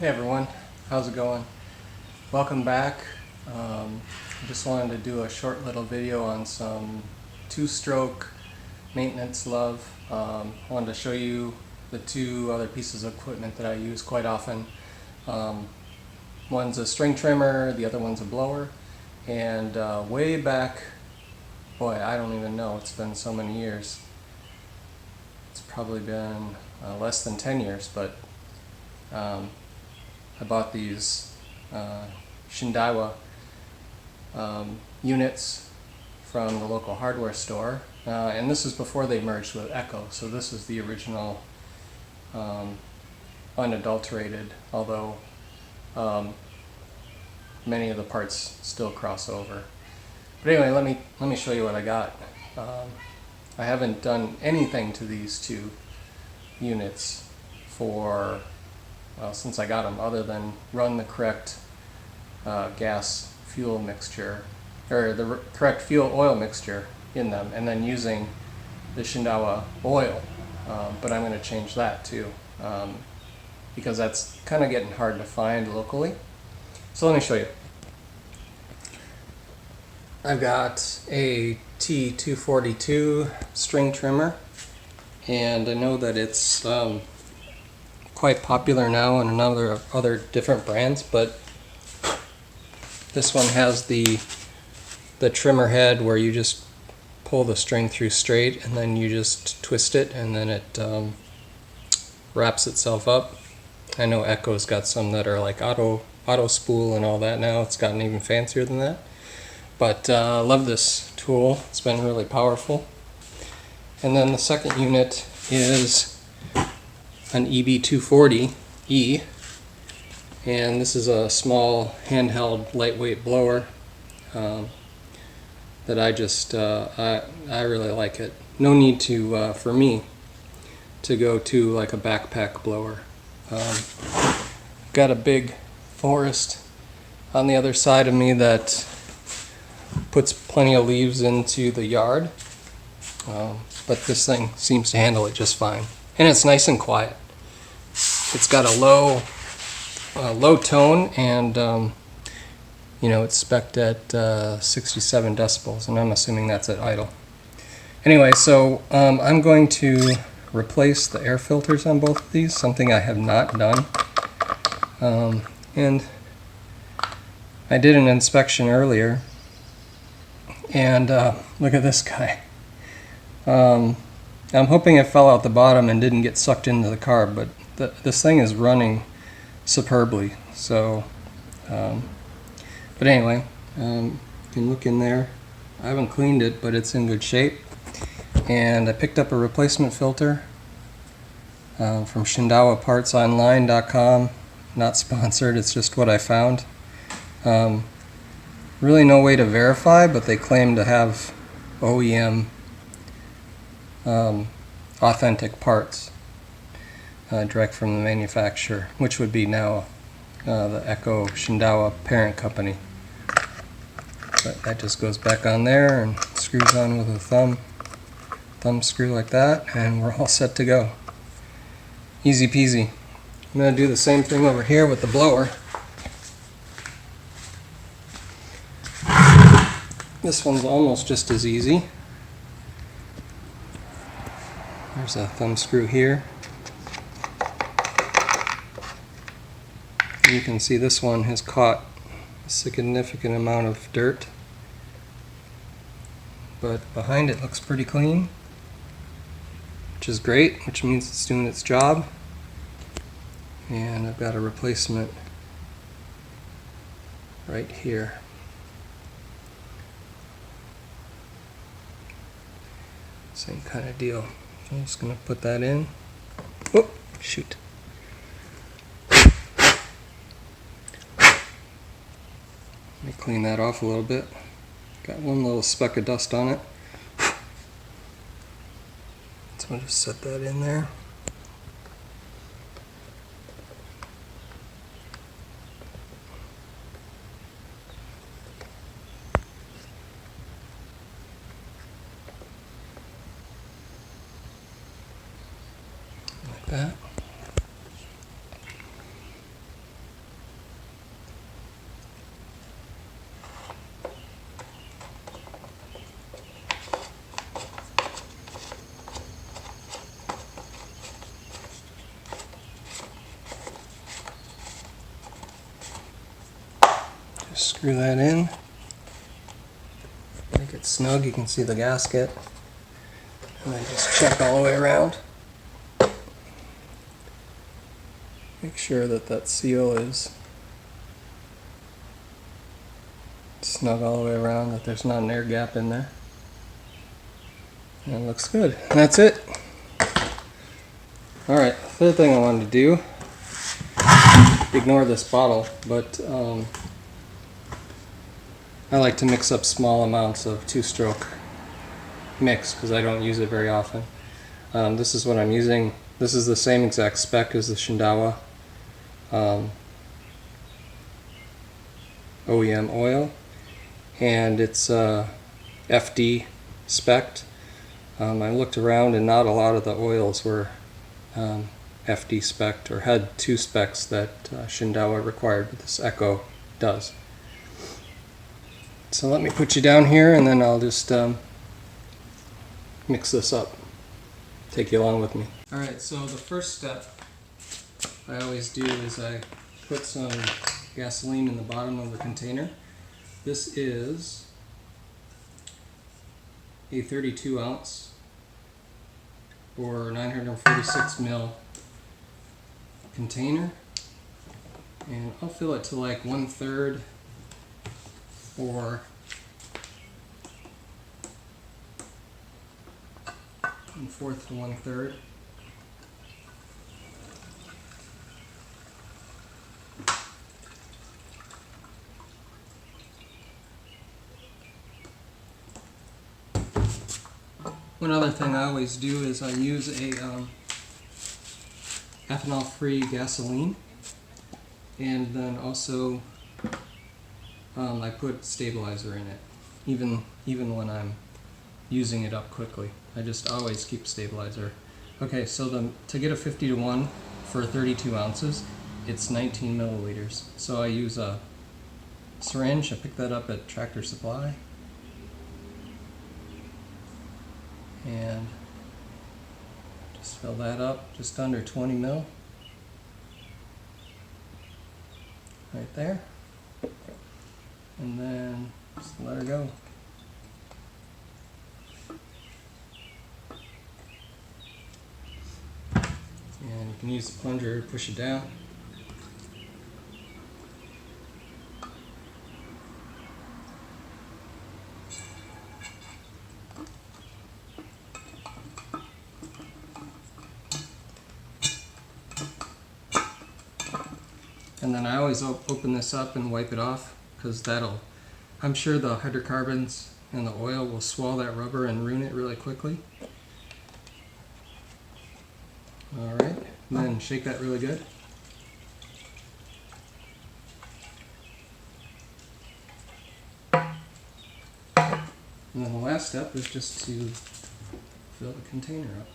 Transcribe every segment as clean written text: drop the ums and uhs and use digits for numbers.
Hey everyone, how's it going? Welcome back. I just wanted to do a short little video on some two-stroke maintenance love. I wanted to show you the two other pieces of equipment that I use quite often. One's a string trimmer, the other one's a blower. And way back, boy, I don't even know, it's been so many years. It's probably been less than 10 years, but I bought these Shindaiwa units from the local hardware store, and this is before they merged with Echo, so this is the original unadulterated, although many of the parts still cross over. But anyway, let me show you what I got. I haven't done anything to these two units for since I got them, other than run the correct gas fuel mixture, or the correct fuel oil mixture in them, and then using the Shindaiwa oil. But I'm going to change that too, because that's kind of getting hard to find locally. So let me show you. I've got a T242 string trimmer, and I know that it's quite popular now in other different brands, but this one has the trimmer head where you just pull the string through straight and then you just twist it and then it wraps itself up. I know Echo's got some that are like auto spool and all that now. It's gotten even fancier than that, but I love this tool. It's been really powerful. And then the second unit is an EB240E, and this is a small handheld lightweight blower that I just I really like it. No need to for me to go to like a backpack blower. Got a big forest on the other side of me that puts plenty of leaves into the yard, but this thing seems to handle it just fine, and it's nice and quiet. It's got a low tone, and it's spec'd at 67 decibels, and I'm assuming that's at idle. Anyway, so I'm going to replace the air filters on both of these, something I have not done. And I did an inspection earlier, and look at this guy. I'm hoping it fell out the bottom and didn't get sucked into the carb, but this thing is running superbly. So, but anyway, you can look in there. I haven't cleaned it, but it's in good shape. And I picked up a replacement filter from ShindaiwaPartsOnline.com. Not sponsored, it's just what I found. Really no way to verify, but they claim to have OEM authentic parts direct from the manufacturer, which would be now the Echo Shindaiwa parent company. But that just goes back on there and screws on with a thumb screw like that, and we're all set to go. Easy peasy. I'm going to do the same thing over here with the blower. This one's almost just as easy. There's a thumb screw here. You can see this one has caught a significant amount of dirt, but behind it looks pretty clean, which is great, which means it's doing its job. And I've got a replacement right here. Same kind of deal. I'm just going to put that in. Oh, shoot. Let me clean that off a little bit. Got one little speck of dust on it. So I'll just set that in there. Like that. Screw that in. Make it snug. You can see the gasket. And then just check all the way around. Make sure that that seal is snug all the way around, that there's not an air gap in there. And it looks good. And that's it. Alright, third thing I wanted to do, ignore this bottle, but I like to mix up small amounts of two-stroke mix because I don't use it very often. This is what I'm using. This is the same exact spec as the Shindaiwa OEM oil, and it's FD spec'd. I looked around and not a lot of the oils were FD spec'd or had two specs that Shindaiwa required, but this Echo does. So let me put you down here and then I'll just mix this up. Take you along with me. Alright, so the first step I always do is I put some gasoline in the bottom of the container. This is a 32 ounce or 946 ml container, and I'll fill it to like 1/3 or 1/4 to 1/3. One other thing I always do is I use a ethanol-free gasoline, and then also I put stabilizer in it, even when I'm using it up quickly. I just always keep stabilizer. Okay, so to get a 50-to-1 for 32 ounces, it's 19 milliliters. So I use a syringe. I picked that up at Tractor Supply. And just fill that up just under 20 mil. Right there. And then just let her go. And you can use the plunger to push it down. And then I always open this up and wipe it off, because I'm sure the hydrocarbons and the oil will swallow that rubber and ruin it really quickly. Alright, and then shake that really good. And then the last step is just to fill the container up.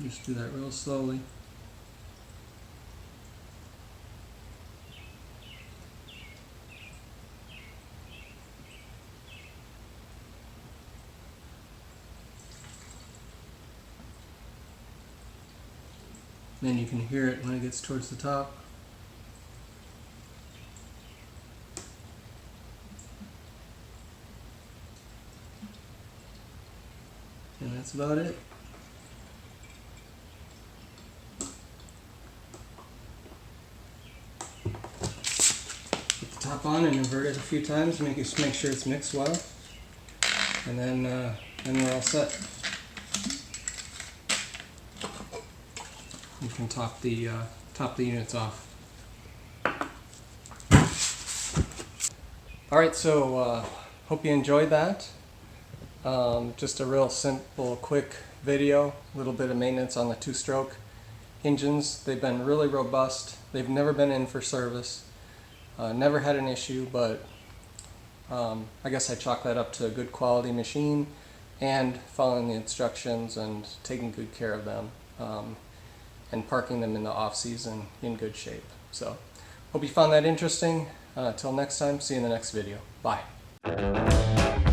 Just do that real slowly. Then you can hear it when it gets towards the top. And that's about it. Put the top on and invert it a few times, make sure it's mixed well, and then we're all set. You can top the units off. Alright, so hope you enjoyed that. Just a real simple, quick video, a little bit of maintenance on the two-stroke engines. They've been really robust. They've never been in for service. Never had an issue, but I guess I chalk that up to a good quality machine and following the instructions and taking good care of them. And parking them in the off-season in good shape. So, hope you found that interesting. Till next time, see you in the next video. Bye.